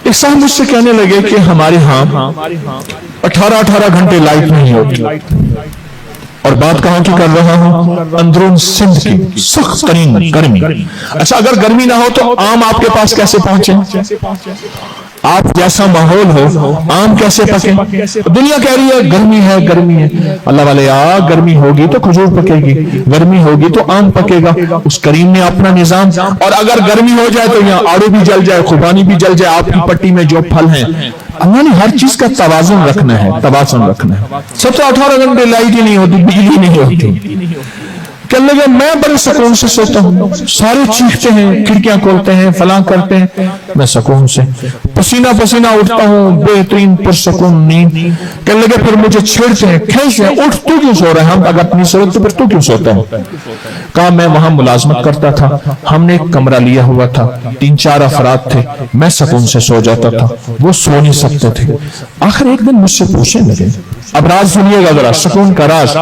एक साहब मुझसे कहने लगे कि हमारे यहाँ 18-18 घंटे लाइट नहीं होती, और बात कहां की कर रहा हूं, अंदरून सिंध की सख्त तरीन गर्मी। अच्छा, अगर गर्मी ना हो तो आम आपके पास कैसे पहुंचे? आप जैसा माहौल हो आम कैसे पके? दुनिया कह रही है गर्मी है, गर्मी है। अल्लाह वाले, गर्मी होगी तो खजूर पकेगी, गर्मी होगी तो आम पकेगा। उस करीम ने अपना निजाम, और अगर गर्मी हो जाए तो यहाँ आड़ू भी जल जाए, खुबानी भी जल जाए, आपकी पट्टी में जो फल हैं। अल्लाह ने हर चीज का तवाजुन रखना है, तवाजुन रखना है। 17-18 घंटे लाइट ही नहीं होती, बिजली नहीं होती। कहने लगे मैं बड़े सुकून से सोता हूँ, सारे चीखते हैं, खिड़कियां खोलते हैं, फलां करते हैं, मैं सुकून से पसीना पसीना उठता हूँ, बेहतरीन पुरसुकून नींद। कहने लगे फिर मुझे छेड़ते हैं, खींचते हैं, उठ तू क्यों सो रहा है, हम अगर अपनी सोते फिर तू क्यों सोता है? कहा मैं वहां मुलाजमत करता था, हमने एक कमरा लिया हुआ था, 3-4 अफराद थे, मैं सुकून से सो जाता था, वो सो नहीं सकते थे। आखिर एक दिन मुझसे पूछने लगे, अब राज सुनिएगा जरा, सुकून का राज।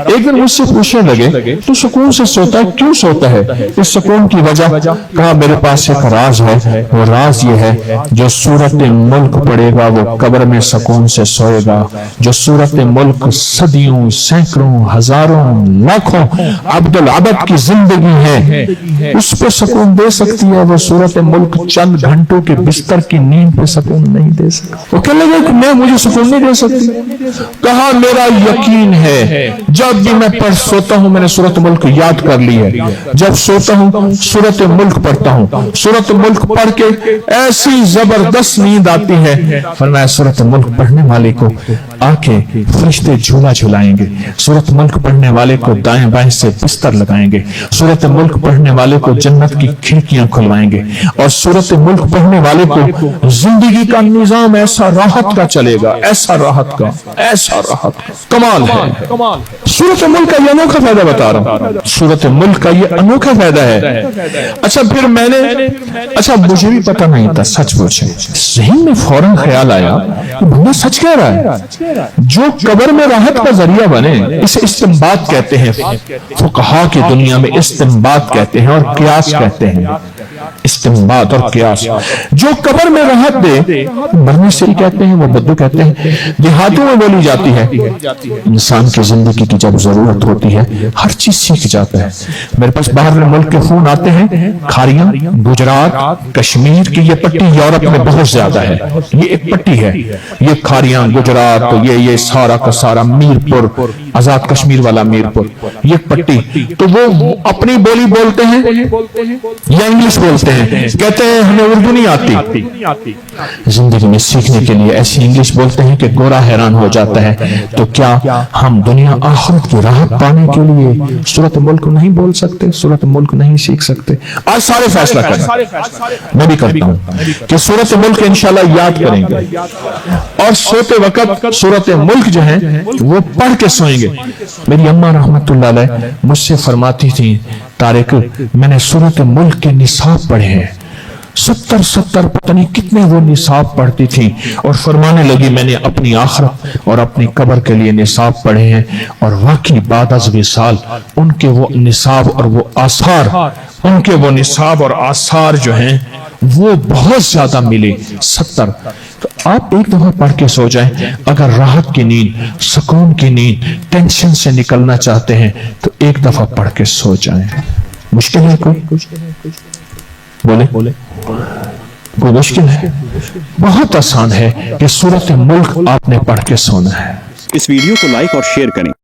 एक दिन मुझसे पूछने लगे तू सुकून से सोता है, क्यों सोता है? इस सुकून की वजह। कहा मेरे पास एक राज है, वो राज ये है जो सूरत मुल्क पढ़ेगा वो कब्र में सुकून से सोएगा। जो सूरत मुल्क सदियों, सैकड़ों, हजारों, लाखों अब्दुल अबद की जिंदगी है, उस पर सुकून दे सकती है, वो सूरत मुल्क चंद घंटों के बिस्तर की नींद पे सुकून नहीं दे सकती। वो कहने लगे मैं मुझे सुकून नहीं दे सकती। कहा मेरा यकीन है, जब भी मैं पढ़ सोता हूं मैंने सूरत मुल्क याद कर ली है, जब सोता हूं सूरत मुल्क पढ़ता हूं, सूरत मुल्क पढ़ के ऐसी जबरदस्त नींद आती है। फरमाया सूरत मुल्क पढ़ने वाले को आके फरिश्ते झूला झुलाएंगे, सूरत मुल्क पढ़ने वाले को दाएं बाएं से बिस्तर लगाएंगे, सूरत मुल्क पढ़ने वाले को जन्नत की खिड़कियां खुलवाएंगे, और सूरत मुल्क पढ़ने वाले को जिंदगी का निजाम ऐसा राहत का चलेगा, ऐसा राहत का, ऐसा राहत कमाल है। सूरत मुल्क का ये अनोखा फायदा बता रहा हूं, सूरत मुल्क का ये अनोखा फायदा है। अच्छा फिर मैंने, अच्छा मुझे भी पता नहीं था, सच पूछे ज़हन में फौरन ख्याल आया कि बंदा सच कह रहा है, जो कब्र में राहत का जरिया बने इसे इस्तिंबात कहते हैं, फुकहा की दुनिया में इस्तिंबात कहते हैं और कियास कहते हैं। इस्तिंबात और कियास, जो कब्र में राहत दे, मरने से ही कहते हैं, वो बद्दू कहते हैं, देहातों में बोली जाती है। इंसान की जिंदगी की जब जरूरत होती है हर चीज सीख जाता है। मेरे पास बाहर मुल्क के फोन आते हैं, खारियां, गुजरात, कश्मीर की ये पट्टी यूरोप में बहुत ज्यादा है, ये एक पट्टी है, ये खारियां, गुजरात, ये सारा का सारा मीरपुर, आजाद कश्मीर वाला मीरपुर, ये पट्टी। तो वो अपनी बोली बोलते हैं या इंग्लिश बोलते हैं, कहते हैं हमें उर्दू नहीं आती। जिंदगी में सीखने के लिए ऐसी इंग्लिश बोलते हैं कि गोरा हैरान हो जाता है। तो क्या हम दुनिया आखिरत की राहत पाने के लिए सूरत मुल्क नहीं बोल सकते, सूरत मुल्क नहीं सीख सकते? आज सारे फैसला करें, मैं भी करता हूं कि सूरत मुल्क इंशाल्लाह याद करेंगे, और सोते वक्त सूरत मुल्क जो है वो पढ़ के सोएंगे। मेरी अम्मा रहमतुल्लाह अलैह मुझसे फरमाती थी, तारिक मैंने सूरत मुल्क के निसाब पढ़े हैं, 70 पता नहीं कितने वो निसाब पढ़ती थी, और फरमाने लगी मैंने अपनी आखिरत और अपनी कब्र के लिए निसाब पढ़े हैं, और वाकई बाद अज़ विसाल उनके वो निसाब और वो आसार, उनके वो निसाब और आसार जो हैं वो बहुत ज्यादा मिले, 70। तो आप एक दफा पढ़ के सो जाएं, अगर राहत की नींद, सुकून की नींद, टेंशन से निकलना चाहते हैं तो एक दफा पढ़ के सो जाएं। मुश्किल है कोई? बोले कोई मुश्किल है? बहुत आसान है कि सूरत मुल्क आपने पढ़ के सोना है। इस वीडियो को लाइक और शेयर करें।